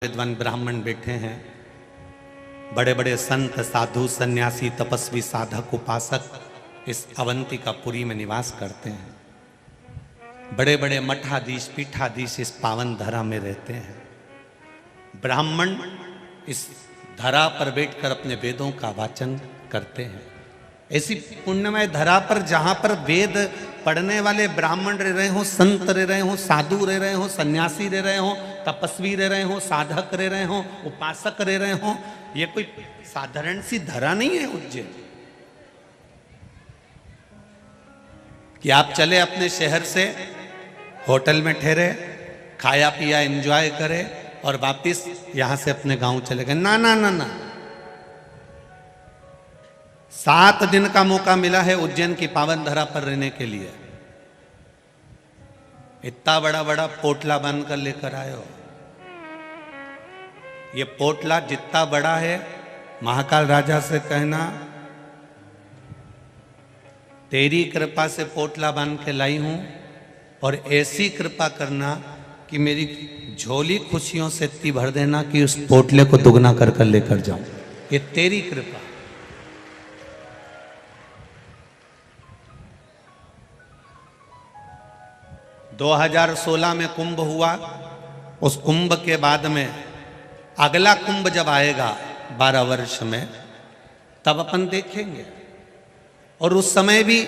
विद्वान ब्राह्मण बैठे हैं, बड़े बड़े संत साधु सन्यासी तपस्वी साधक उपासक इस अवंतिकापुरी में निवास करते हैं। बड़े बड़े मठाधीश पीठाधीश इस पावन धरा में रहते हैं। ब्राह्मण इस धरा पर बैठकर अपने वेदों का वाचन करते हैं। ऐसी पुण्यमय धरा पर जहां पर वेद पढ़ने वाले ब्राह्मण रह रहे हो, संत रह रहे हो, साधु रह रहे हो, सन्यासी रह रहे हो, तपस्वी रह रहे हो, साधक रह रहे हो, उपासक रह रहे हो, ये कोई साधारण सी धरा नहीं है उज्जैन कि आप चले अपने शहर से होटल में ठहरे, खाया पिया एंजॉय करे और वापिस यहां से अपने गांव चले गए। ना ना ना ना, 7 दिन का मौका मिला है उज्जैन की पावन धरा पर रहने के लिए। इतना बड़ा बड़ा पोटला बांध कर लेकर आए हो। ये पोटला जितना बड़ा है, महाकाल राजा से कहना तेरी कृपा से पोटला बांध के लाई हूं और ऐसी कृपा करना कि मेरी झोली खुशियों से इतनी भर देना कि उस पोटले को दुगना कर कर लेकर जाऊं। ये तेरी कृपा। दो 2016 में कुंभ हुआ। उस कुंभ के बाद में अगला कुंभ जब आएगा 12 वर्ष में, तब अपन देखेंगे। और उस समय भी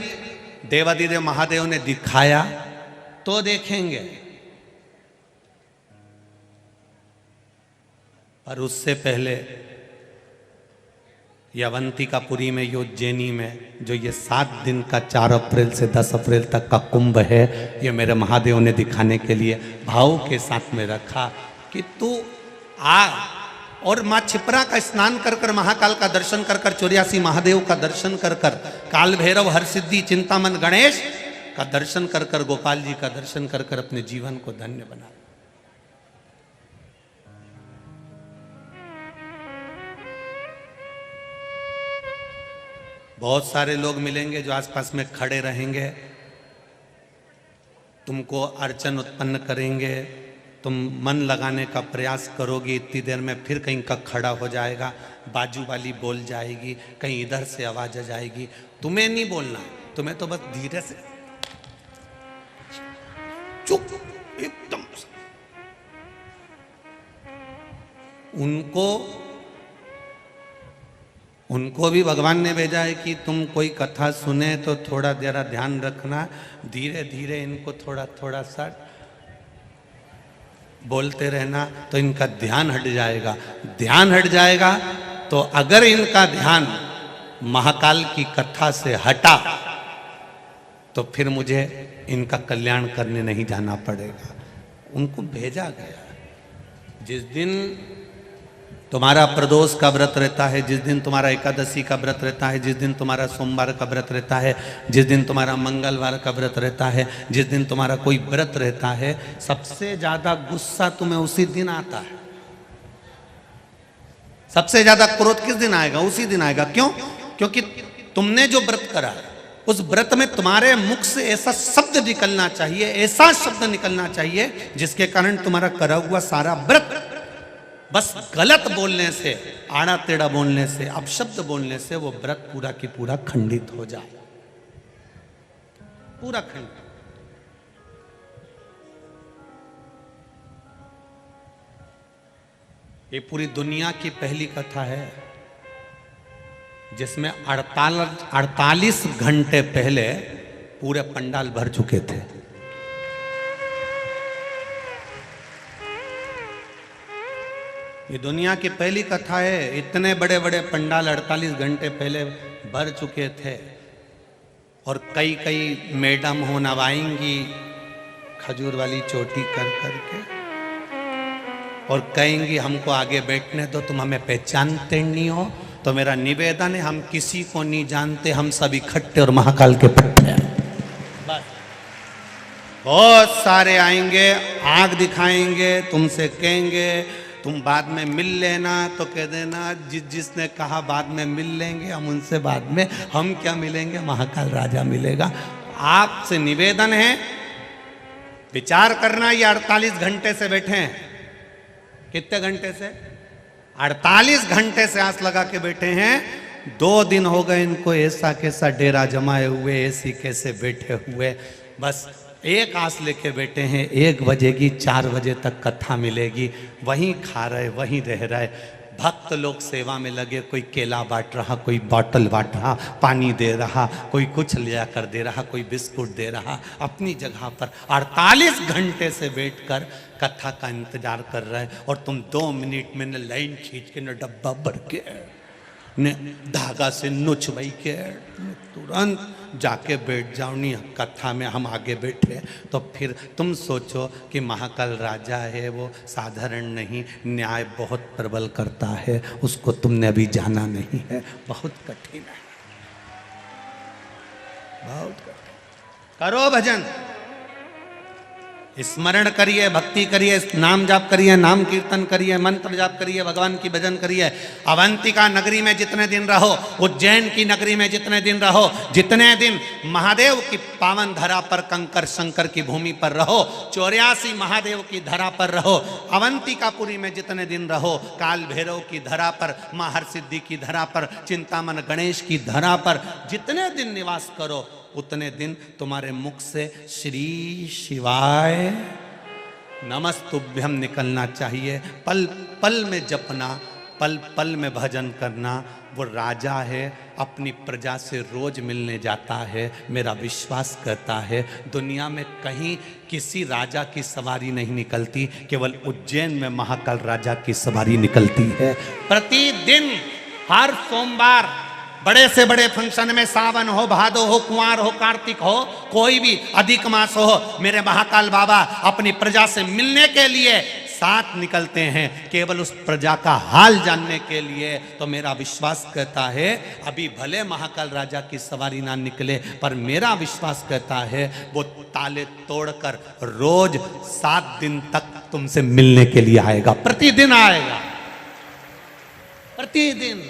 देवादिदेव महादेव ने दिखाया तो देखेंगे, पर उससे पहले ये अवंतिकापुरी में, ये उज्जैनी में जो ये 7 दिन का 4 अप्रैल से 10 अप्रैल तक का कुंभ है, ये मेरे महादेव ने दिखाने के लिए भाव के साथ में रखा कि तू आ और माँ छिपरा का स्नान कर कर, महाकाल का दर्शन कर कर, 84 महादेव का दर्शन कर कर, काल भैरव हर सिद्धि चिंतामन गणेश का दर्शन कर कर, गोपाल जी का दर्शन कर कर अपने जीवन को धन्य बना। बहुत सारे लोग मिलेंगे जो आसपास में खड़े रहेंगे, तुमको अड़चन उत्पन्न करेंगे, तुम मन लगाने का प्रयास करोगी, इतनी देर में फिर कहीं का खड़ा हो जाएगा, बाजू वाली बोल जाएगी, कहीं इधर से आवाज आ जाएगी। तुम्हें नहीं बोलना, तुम्हें तो बस धीरे से चुप एकदम। उनको भी भगवान ने भेजा है कि तुम कोई कथा सुने तो थोड़ा जरा ध्यान रखना, धीरे धीरे इनको थोड़ा थोड़ा सा बोलते रहना तो इनका ध्यान हट जाएगा। ध्यान हट जाएगा तो अगर इनका ध्यान महाकाल की कथा से हटा तो फिर मुझे इनका कल्याण करने नहीं जाना पड़ेगा। उनको भेजा गया। जिस दिन तुम्हारा प्रदोष का व्रत रहता है, जिस दिन तुम्हारा एकादशी का व्रत रहता है, जिस दिन तुम्हारा सोमवार का व्रत रहता है, जिस दिन तुम्हारा मंगलवार का व्रत रहता है, जिस दिन तुम्हारा कोई व्रत रहता है, सबसे ज्यादा गुस्सा तुम्हें उसी दिन आता है। सबसे ज्यादा क्रोध किस दिन आएगा? उसी दिन आएगा। क्यों? क्योंकि तुमने जो व्रत करा, उस व्रत में तुम्हारे मुख से ऐसा शब्द निकलना चाहिए, ऐसा शब्द निकलना चाहिए जिसके कारण तुम्हारा करा हुआ सारा व्रत बस गलत बोलने से, आड़ा टेढ़ा बोलने से, अपशब्द बोलने से वो व्रत पूरा की पूरा खंडित हो जाए। पूरा खंडित। ये पूरी दुनिया की पहली कथा है जिसमें 48 घंटे पहले पूरे पंडाल भर चुके थे। ये दुनिया की पहली कथा है। इतने बड़े बड़े पंडाल 48 घंटे पहले भर चुके थे। और कई कई मैडम हो नवाएंगी खजूर वाली चोटी कर करके और कहेंगी हमको आगे बैठने दो, तुम हमें पहचानते नहीं हो। तो मेरा निवेदन है, हम किसी को नहीं जानते, हम सब इकट्ठे और महाकाल के पट्टे हैं। बस बहुत सारे आएंगे, आंख दिखाएंगे, तुमसे कहेंगे तुम बाद में मिल लेना, तो कह देना जिसने कहा बाद में मिल लेंगे, हम उनसे बाद में, हम क्या मिलेंगे, महाकाल राजा मिलेगा। आपसे निवेदन है, विचार करना, ये 48 घंटे से बैठे हैं, कितने घंटे से? 48 घंटे से आस लगा के बैठे हैं। 2 दिन हो गए इनको ऐसा कैसा डेरा जमाए हुए, ऐसी कैसे बैठे हुए, बस एक आस लेके बैठे हैं, 1 बजेगी 4 बजे तक कथा मिलेगी, वहीं खा रहे वहीं रह रहे। भक्त लोग सेवा में लगे, कोई केला बांट रहा, कोई बॉटल बांट रहा, पानी दे रहा, कोई कुछ ले कर दे रहा, कोई बिस्कुट दे रहा, अपनी जगह पर 48 घंटे से बैठकर कथा का इंतजार कर रहे हैं। और तुम 2 मिनट में न लाइन खींच के, न डब्बा भर के, ने धागा से नुच बई के, तुरंत जाके बैठ जाओ। नहीं कथा में हम आगे बैठे तो फिर तुम सोचो कि महाकाल राजा है, वो साधारण नहीं, न्याय बहुत प्रबल करता है, उसको तुमने अभी जाना नहीं है। बहुत कठिन है, बहुत कठिन। करो भजन, स्मरण करिए, भक्ति करिए, नाम जाप करिए, नाम कीर्तन करिए, मंत्र जाप करिए, भगवान की भजन करिए। अवंतिका नगरी में जितने दिन रहो, उज्जैन की नगरी में जितने दिन रहो, जितने दिन महादेव की पावन धरा पर, कंकर शंकर की भूमि पर रहो, 84 महादेव की धरा पर रहो, अवंतिकापुरी में जितने दिन रहो, काल भैरव की धरा पर, मां हरसिद्धि की धरा पर, चिंतामन गणेश की धरा पर जितने दिन निवास करो, उतने दिन तुम्हारे मुख से श्री शिवाय नमस्तुभ्यम निकलना चाहिए। पल पल में जपना, पल पल में भजन करना। वो राजा है, अपनी प्रजा से रोज मिलने जाता है, मेरा विश्वास करता है। दुनिया में कहीं किसी राजा की सवारी नहीं निकलती, केवल उज्जैन में महाकाल राजा की सवारी निकलती है। प्रतिदिन हर सोमवार बड़े से बड़े फंक्शन में, सावन हो, भादो हो, कुंवार हो, कार्तिक हो, कोई भी अधिक मास हो, मेरे महाकाल बाबा अपनी प्रजा से मिलने के लिए साथ निकलते हैं, केवल उस प्रजा का हाल जानने के लिए। तो मेरा विश्वास कहता है, अभी भले महाकाल राजा की सवारी ना निकले, पर मेरा विश्वास कहता है वो ताले तोड़कर रोज 7 दिन तक तुमसे मिलने के लिए आएगा। प्रतिदिन आएगा, प्रतिदिन।